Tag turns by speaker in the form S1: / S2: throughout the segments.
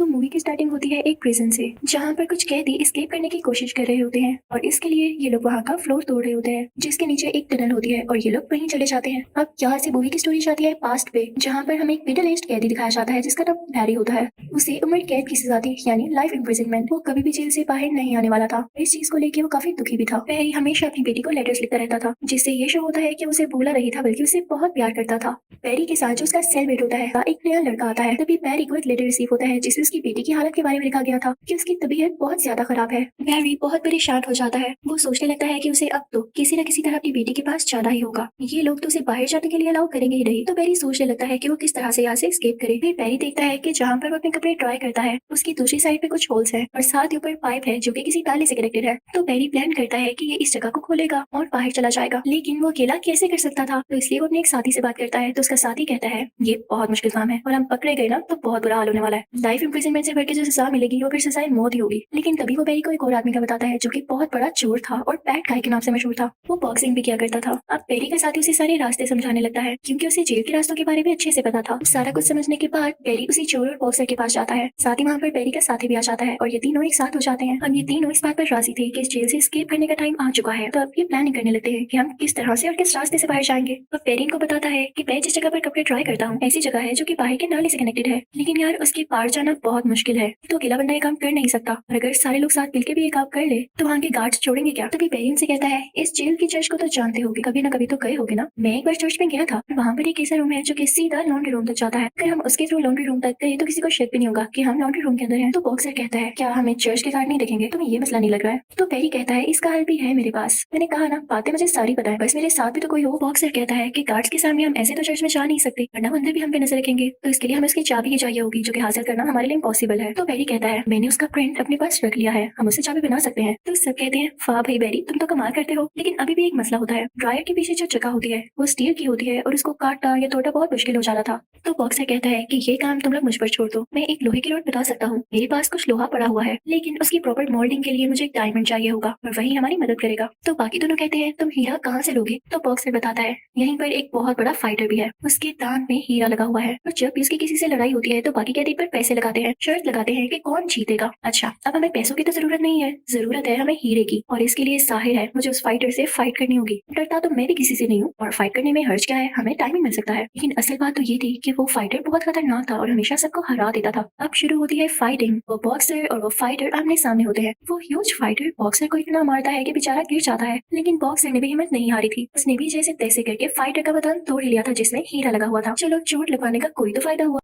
S1: तो मूवी की स्टार्टिंग होती है एक प्रिजन से, जहाँ पर कुछ कैदी एस्केप करने की कोशिश कर रहे होते हैं और इसके लिए ये लोग वहाँ का फ्लोर तोड़ रहे होते हैं, जिसके नीचे एक टनल होती है और ये लोग वहीं चले जाते हैं। अब यहाँ से मूवी की स्टोरी जाती है पास्ट पे, जहाँ पर हमें एक मिडिल एज कैदी दिखाया जाता है जिसका नाम हैरी होता है। उसे उम्र कैद की सजा थी, यानी लाइफ इम्प्रिजनमेंट। वो कभी भी जेल से बाहर नहीं आने वाला था। इस चीज को लेकर वो काफी दुखी भी था। हैरी हमेशा अपनी बेटी को लेटर्स लिखता रहता था, जिससे ये शो होता है कि उसे भूला नहीं था बल्कि उसे बहुत प्यार करता था। पैरी के साथ जो उसका सेलमेट होता है, एक नया लड़का आता है। तभी पैरी को एक लेटर रिसीव होता है जिसमें उसकी बेटी की हालत के बारे में लिखा गया था कि उसकी तबीयत बहुत ज्यादा खराब है। पैरी बहुत परेशान हो जाता है। वो सोचने लगता है कि उसे अब तो किसी न किसी तरह अपनी बेटी के पास जाना ही होगा। ये लोग तो उसे बाहर जाने के लिए अलाउ करेंगे ही नहीं। तो पैरी सोचने लगता है कि वो किस तरह से यहाँ से एस्केप करे। फिर पैरी देखता है कि जहाँ पर वो अपने कपड़े ड्राई करता है उसकी दूसरी साइड पे कुछ होल्स है और साथ ही ऊपर पाइप है जो कि किसी ताले से कनेक्टेड है। तो पैरी प्लान करता है कि ये इस जगह को खोलेगा और बाहर चला जाएगा, लेकिन वो अकेला कैसे कर सकता था। तो इसलिए वो अपने एक साथी से बात करता है। तो उसका साथी कहता है ये बहुत मुश्किल काम है और हम पकड़े गए ना तो बहुत बुरा हाल होने वाला है। लाइफ इम्प्रिजनमेंट से बढ़ के जो सजा मिलेगी वो फिर सजाए मौत ही होगी। लेकिन तभी वो पैरी को एक और आदमी का बताता है जो कि बहुत बड़ा चोर था और बैड गाय के नाम से मशहूर था। वो बॉक्सिंग भी किया करता था। अब पैरी का साथी उसे सारे रास्ते समझाने लगता है क्योंकि उसे जेल के रास्तों के बारे में अच्छे से पता था। सारा कुछ समझने के बाद पैरी उसी चोर और बॉक्सर के पास जाता है। साथ ही वहाँ पर पैरी का साथी भी आ जाता है और ये तीनों एक साथ हो जाते हैं। अब ये तीनों इस बात पर राजी थे कि इस जेल से एस्केप करने का टाइम आ चुका है। तो अब ये प्लानिंग करने लगते हैं कि हम किस तरह से और किस रास्ते से बाहर जाएंगे। अब पैरी इनको बताता है कि मैं जिस जगह पर कपड़े ट्राई करता हूँ ऐसी जगह है जो कि बाहर के नाले से कनेक्टेड है, लेकिन यार उसके पार जाना बहुत मुश्किल है। तो अकेला बंदा ये काम कर नहीं सकता और अगर सारे लोग साथ मिलकर भी ये काम कर ले तो वहाँ के गार्ड्स छोड़ेंगे क्या। तभी पैरी इनसे कहता है इस जेल की चर्च को तो जानते होगे, कभी ना कभी तो गए होगे ना। मैं एक बार चर्च में गया था, वहाँ पर एक ऐसा रूम है जो कि सीधा लॉन्ड्री रूम तक जाता है। अगर हम उसके थ्रू लॉन्ड्री रूम तक गए तो किसी को शक भी नहीं होगा कि हम लॉन्ड्री रूम के अंदर हैं। तो बॉक्सर कहता है क्या हमें चर्च के गार्ड नहीं देखेंगे, तुम्हें ये मसला नहीं लग रहा है। तो पैरी कहता है इसका हल भी है मेरे पास, मैंने कहा ना बातें मुझे सारी पता है, बस मेरे साथ भी तो कोई हो। बॉक्सर कहता है कि गार्ड्स के सामने हम ऐसे तो चर्च में जा नहीं सकते, वरना वो अंदर भी हम पे नजर रखेंगे, तो इसके लिए हमें उसकी चाबी ही चाहिए होगी जो कि हासिल करना हमारे लिए इम्पॉसिबल है। तो पैरी कहता है मैंने उसका प्रिंट अपने पास रख लिया है, हम उससे चाबी बना सकते हैं। तो सब कहते हैं वाह भाई बैरी तुम तो कमाल करते हो, लेकिन अभी भी एक मसला होता है। ड्रायर के पीछे जो जगह होती है वो स्टील की होती है और उसको काटना या तोड़ना बहुत मुश्किल हो जाता था। तो बॉक्सर कहता है कि ये काम तुम लोग मुझ पर छोड़ दो, मैं एक लोहे की रोड बता सकता हूँ। मेरे पास कुछ लोहा पड़ा हुआ है, लेकिन उसकी प्रॉपर मोल्डिंग के लिए मुझे एक डायमंड चाहिए होगा और वही हमारी मदद करेगा। तो बाकी दोनों कहते हैं तुम हीरा कहाँ से लोगे। तो बॉक्सर बताता है यहीं पर एक बहुत बड़ा फाइटर भी है, उसके दांत में हीरा लगा हुआ है और जब भी उसकी किसी से लड़ाई होती है तो बाकी कैदी पर पैसे लगाते हैं, शर्त लगाते हैं कि कौन जीतेगा। अच्छा अब हमें पैसों की तो जरूरत नहीं है, जरूरत है हमें हीरे की, और इसके लिए जाहिर है मुझे उस फाइटर से फाइट करनी होगी। डरता तो मैं भी किसी से नहीं हूँ और फाइट करने में हर्ज क्या है, हमें टाइम ही मिल सकता है। लेकिन असल बात तो ये थी कि वो फाइटर बहुत खतरनाक था और हमेशा सबको हरा देता था। अब शुरू होती है फाइटिंग। वो बॉक्सर और वो फाइटर आमने सामने होते हैं। वो ह्यूज फाइटर बॉक्सर को इतना मारता है कि बेचारा गिर जाता है, लेकिन बॉक्सर ने भी हिम्मत नहीं हारी थी। उसने भी जैसे तैसे करके फाइटर का बदन तोड़ लिया था जिसमें हीरा लगा हुआ था। चलो चोट लगवाने का कोई तो फायदा हुआ।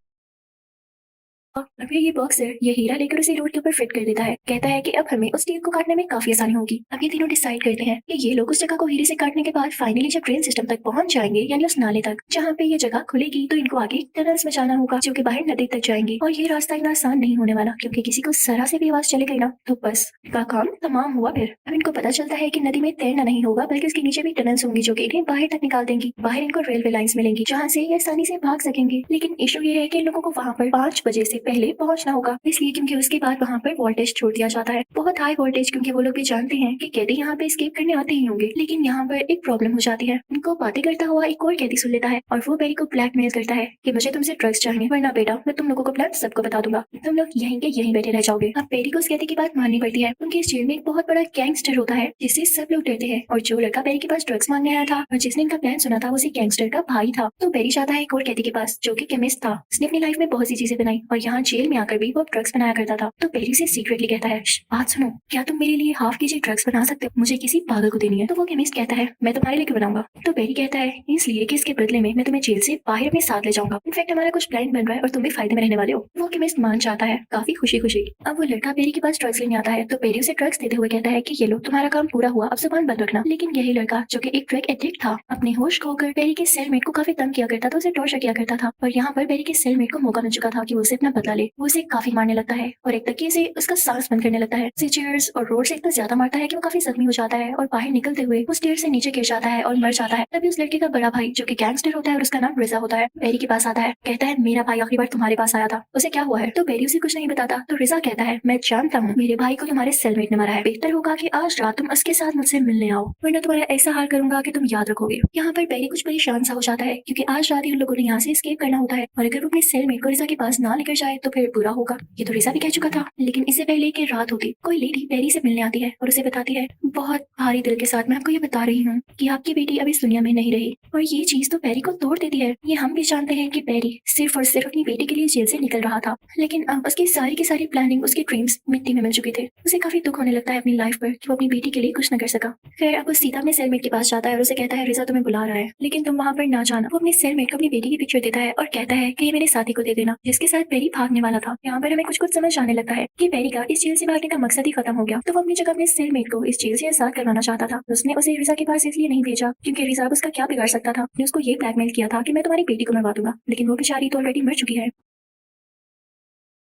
S1: और फिर ये बॉक्सर ये हीरा लेकर उसे रोड के ऊपर फिट कर देता है। कहता है कि अब हमें उस टीम को काटने में काफी आसानी होगी। अब ये तीनों डिसाइड करते हैं कि ये लोग उस जगह को हीरे से काटने के बाद फाइनली जब ट्रेन सिस्टम तक पहुंच जाएंगे, यानी उस नाले तक जहाँ पे ये जगह खुलेगी, तो इनको आगे टनल्स में जाना होगा जो कि बाहर नदी तक जाएंगे। और ये रास्ता इतना आसान नहीं होने वाला क्योंकि किसी को जरा से भी आवाज चली गई ना तो बस का काम तमाम हुआ। फिर अब इनको पता चलता है कि नदी में तैरना नहीं होगा बल्कि उसके नीचे भी टनल्स होंगी जो कि इन्हें बाहर तक निकाल देंगी। बाहर इनको रेलवे लाइंस मिलेंगी जहाँ से ये आसानी से भाग सकेंगे। लेकिन इशू ये है कि इन लोगों को वहाँ पर 5 बजे से पहले पहुंचना होगा, इसलिए क्योंकि उसके बाद वहाँ पर वोल्टेज छोड़ दिया जाता है, बहुत हाई वोल्टेज, क्योंकि वो लोग भी जानते हैं कि कैदी यहाँ पे एस्केप करने आते ही होंगे। लेकिन यहाँ पर एक प्रॉब्लम हो जाती है। उनको बातें करता हुआ एक और कैदी सुन लेता है और वो बैरी को ब्लैकमेल करता है कि मुझे तुमसे ड्रग्स चाहिए, वरना बेटा मैं तुम लोगों को प्लान सबको बता दूंगा, तुम लोग यहीं के यहीं बैठे रह जाओगे। अब बैरी को उस कैदी की बात माननी पड़ती है। उनके इस जेल में एक बहुत बड़ा गैंगस्टर होता है जिससे सब लोग डरते हैं, और जो लड़का बैरी के पास ड्रग्स मांगने आया था और जिसने इनका प्लान सुना था उसी गैंगस्टर का भाई था। तो बैरी जाता है एक और कैदी के पास जो कि केमिस्ट था। उसने अपनी लाइफ में बहुत सी चीजें बनाई और यहाँ जेल में आकर भी वो ड्रग्स बनाया करता था। तो बैरी से सीक्रेटली कहता है बात सुनो, क्या तुम मेरे लिए हाफ केजी ड्रग्स बना सकते हो, मुझे किसी पागल को देनी है। तो वो केमिस्ट कहता है मैं तुम्हारे लिए क्यों बनाऊंगा। तो बैरी कहता है इसलिए कि इसके बदले में मैं तुम्हें जेल से बाहर अपने साथ ले जाऊंगा, इनफैक्ट हमारा कुछ प्लान बन रहा है और तुम भी फायदे में रहने वाले हो। वो केमिस्ट मान जाता है काफी खुशी खुशी। अब वो लड़का बैरी के पास ड्रग्स लेने आता है तो बैरी उसे ड्रग्स देते हुए कहता है कि ये लो तुम्हारा काम पूरा हुआ, अब जुबान बंद रखना। लेकिन यही लड़का जो कि एक ड्रग एडिक्ट था, अपने होश खोकर बैरी के सेलमेट को काफी तंग किया करता था, उसे टॉर्चर किया करता था। और यहाँ पर बैरी के सेलमेट को मौका मिल चुका था कि वो उसे अपना बदला ले। वो उसे काफी मारने लगता है और एक तकिए से उसका सांस बंद करने लगता है। चेयर्स और रोड से इतना ज्यादा मारता है कि वो काफी जख्मी हो जाता है और बाहर निकलते हुए वो स्टेयर से नीचे गिर जाता है और मर जाता है। तभी उस लड़के का बड़ा भाई जो कि गैंगस्टर होता है और उसका नाम रिजा होता है, बैरी के पास आता है। कहता है मेरा भाई आखिरी बार तुम्हारे पास आया था, उसे क्या हुआ है। तो बैरी उसे कुछ नहीं बताता। तो रिजा कहता है मैं जानता हूँ मेरे भाई को तुम्हारे सेलमेट ने मारा है, बेहतर होगा कि आज रात तुम उसके साथ मुझसे मिलने आओ, वरना तुम्हारा ऐसा हाल करूंगा कि तुम याद रखोगे। यहाँ पर बैरी कुछ परेशान सा हो जाता है क्योंकि आज रात ही उन लोगों ने यहाँ से एस्केप करना होता है और अगर वो अपने सेलमेट को रिजा के पास ना लेकर जाए जाए तो फिर बुरा होगा। ये तो रिसा भी कह चुका था। लेकिन इससे पहले कि रात होती कोई लेडी पेरी से मिलने आती है और उसे बताती है बहुत भारी दिल के साथ मैं आपको ये बता रही हूँ कि आपकी बेटी अब इस दुनिया में नहीं रही। और ये चीज तो पेरी को तोड़ देती है। ये हम भी जानते हैं कि पेरी सिर्फ और सिर्फ अपनी बेटी के लिए जेल से निकल रहा था, लेकिन अब उसकी सारी की सारी प्लानिंग, उसके ड्रीम्स मिट्टी में मिल चुके थे। उसे काफी दुख होने लगता है अपनी लाइफ पर कि वो अपनी बेटी के लिए कुछ न कर सका। फिर अब वो सीधा अपने सेलमेट के पास जाता है और उसे कहता है रिजा तुम्हें बुला रहा है, लेकिन तुम वहाँ पर ना जाना। वो अपने सेलमेट को अपनी बेटी की पिक्चर देता है और कहता है कि ये मेरे साथी को दे देना, जिसके साथ पेरी भागने वाला था। यहाँ पर हमें कुछ कुछ समझ आने लगता है कि पेरी का इस जेल से भागने का मकसद ही खत्म हो गया। तो वो अपनी जगह अपने सेलमेट को इस जेल से आजाद करवाना चाहता था। उसने उसे रिजा के पास इसलिए नहीं भेजा क्योंकि रिजा उसका क्या बिगाड़ सकता था। उसने उसको ये ब्लैकमेल किया था कि मैं तुम्हारी बेटी को मरवा दूंगा, लेकिन वो बेचारी तो ऑलरेडी मर चुकी है।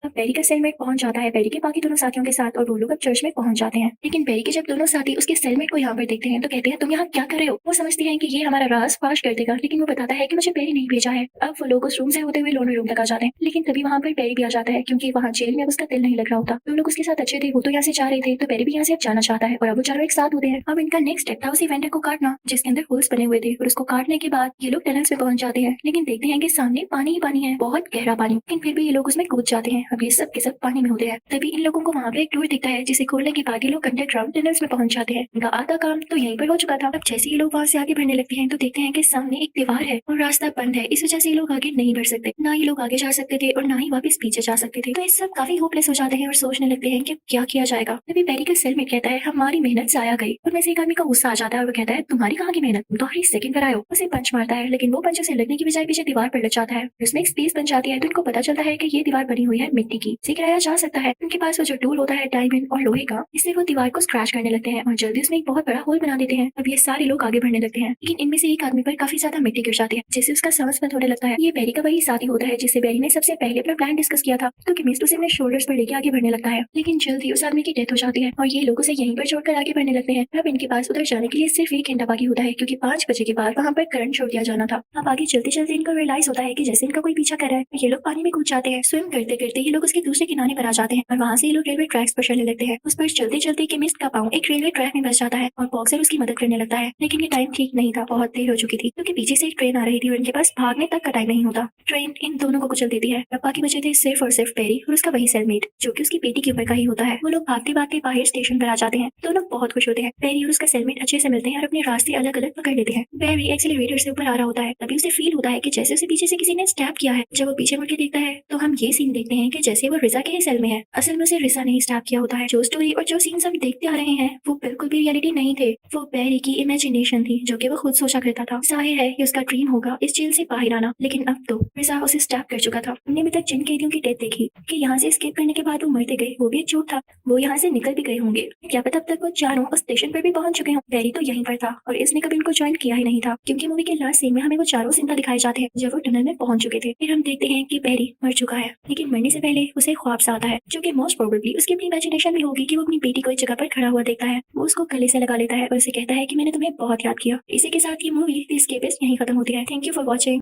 S1: अब पेरी का सेलमेट पहुंच जाता है पेरी के बाकी दोनों साथियों के साथ और वो लोग अब चर्च में पहुंच जाते हैं। लेकिन पेरी के जब दोनों साथी उसके सेलमेट को यहाँ पर देखते हैं तो कहते हैं तुम यहाँ क्या कर रहे हो। वो समझते हैं कि ये हमारा राज फाश कर देगा, लेकिन वो बताता है कि मुझे पेरी नहीं भेजा है। अब वो लोग उस रूम से होते हुए लोनर रूम तक आ जाते हैं, लेकिन तभी वहाँ पर पेरी भी आ जाता है क्योंकि वहाँ जेल में अब उसका दिल नहीं लग रहा होता। तो लोग उसके साथ अच्छे थे, वो तो यहाँ से जा रहे थे, तो पेरी भी यहाँ से अब जाना चाहता है और अब वो चारों एक साथ होते हैं। अब इनका नेक्स्ट स्टेप था उसी वेंडर को काटना जिसके अंदर होल्स बने हुए थे, और उसको काटने के बाद ये लोग टनल्स में पहुंच जाते हैं। लेकिन देखते हैं कि सामने पानी ही पानी है, बहुत गहरा पानी, लेकिन फिर भी ये लोग उसमें कूद जाते हैं। अब ये सब के सब पानी में होते हैं। तभी इन लोगों को वहाँ पे एक डोर दिखता है जिसे खोलने के बाद ये लोग अंडरग्राउंड टनल्स में पहुंच जाते हैं। इनका आधा काम तो यहीं पर हो चुका था। अब जैसे ये लोग वहाँ से आगे बढ़ने लगते हैं तो देखते हैं कि सामने एक दीवार है और रास्ता बंद है। इस वजह से ये लोग आगे नहीं बढ़ सकते, ना ये लोग आगे जा सकते थे और ना ही वापस पीछे जा सकते थे। तो ये सब काफी होपलेस हो जाते हैं और सोचने लगते हैं कि क्या किया जाएगा। तभी पेरी का सेलमेट कहता है हमारी मेहनत जाया गई। उनमें से एक आदमी का गुस्सा आ जाता है और वो कहता है तुम्हारी कहाँ की मेहनत, तुम तो हर सेकंड पर आए हो। उसे पंच मारता है, लेकिन वो पंच उसे लगने की बजाय पीछे दीवार पर लग जाता है। उसमें एक स्पेस बन जाती है तो इनको पता चलता है कि ये दीवार बनी हुई है मिट्टी की, इसे गिराया जा सकता है। उनके पास वो जो टूल होता है डायमंड और लोहे का, इससे वो दीवार को स्क्रैच करने लगते हैं और जल्दी उसमें एक बहुत बड़ा होल बना देते हैं। अब ये सारे लोग आगे बढ़ने लगते हैं, लेकिन इनमें से एक आदमी पर काफी ज्यादा मिट्टी गिर जाती है जिससे उसका सांस बंद होने लगता है। ये पेरी का वही साथी होता है जिससे पेरी ने सबसे पहले अपना प्लान डिस्कस किया था। तो केमिस्ट उसे अपने शोल्डर्स पर लेके आगे बढ़ने लगता है, लेकिन जल्दी उस आदमी की डेथ हो जाती है और ये लोग उसे यहीं पर छोड़कर आगे बढ़ने लगते हैं। अब इनके पास उधर जाने के लिए सिर्फ 1 घंटा बाकी होता है क्योंकि 5 बजे के बाद वहाँ पर करंट छोड़ दिया जाना था। अब आगे चलते चलते इनको रियलाइज होता है कि जैसे इनका कोई पीछा कर रहा है। ये लोग पानी में कूद जाते हैं। स्विम करते करते ये लोग उसके दूसरे किनारे पर आ जाते हैं और वहाँ से ये लोग रेलवे ट्रैक्स पर चलने लगते हैं। उस पर चलते चलते केमिस्ट का पाँव एक रेलवे ट्रैक में फंस जाता है और बॉक्सर उसकी मदद करने लगता है। लेकिन ये टाइम ठीक नहीं था, बहुत देर हो चुकी थी क्योंकि पीछे से एक ट्रेन आ रही थी और इनके पास भागने तक का टाइम नहीं होता। ट्रेन इन दोनों को कुचल देती है। अब बाकी बचे थे सिर्फ और सिर्फ पेरी और उसका वही सेलमेट जो कि उसकी बेटी की उम्र का ही होता है। वो लोग भागते भागते बाहर स्टेशन पर आ जाते हैं। दोनों बहुत खुश होते हैं। पेरी और उसका सेलमेट अच्छे से मिलते हैं और अपने रास्ते अलग अलग पकड़ लेते हैं। पेरी एक्सीलरेटर से ऊपर आ रहा होता है, तभी उसे फील होता है कि जैसे उसे पीछे से किसी ने स्टैप किया है। जब वो पीछे मुड़ के देखता है तो हम ये सीन देखते हैं कि जैसे वो रिजा के ही सेल में है। असल में उसे रिजा ने ही स्टैप किया होता है। जो स्टोरी और जो सीन्स हम देखते आ रहे हैं वो बिल्कुल भी रियलिटी नहीं थे, वो पेरी की इमेजिनेशन थी जो कि वो खुद सोचा करता था। जाहिर है कि उसका ड्रीम होगा इस जेल से बाहर आना, लेकिन अब तो रिजा उसे स्टैप कर चुका था। हमने अभी तक जिन कैदियों की डेथ देखी कि यहाँ से एस्केप करने के बाद वो मरते गए, वो भी एक झूठ था। वो यहाँ से निकल भी गए होंगे, क्या पता अब तक वो चारों उस स्टेशन पर भी पहुंच चुके हों। पेरी तो यहीं पर था और इसने कभी उनको ज्वाइन किया ही नहीं था क्योंकि मूवी के लास्ट सीन में हमें वो चारों जिंदा दिखाए जाते हैं जब वो टनल में पहुंच चुके थे। फिर हम देखते हैं कि पेरी मर चुका है, लेकिन मरने से पहले उसे ख्वाब सा आता है जो कि मोस्ट प्रोबेबली उसकी अपनी इमेजिनेशन में होगी कि वो अपनी बेटी को एक जगह पर खड़ा हुआ देखता है। वो उसको गले से लगा लेता है और उसे कहता है कि मैंने तुम्हें बहुत याद किया। इसी के साथ ये मूवी द एस्केपिस्ट यहीं खत्म होती है। Thank you for watching.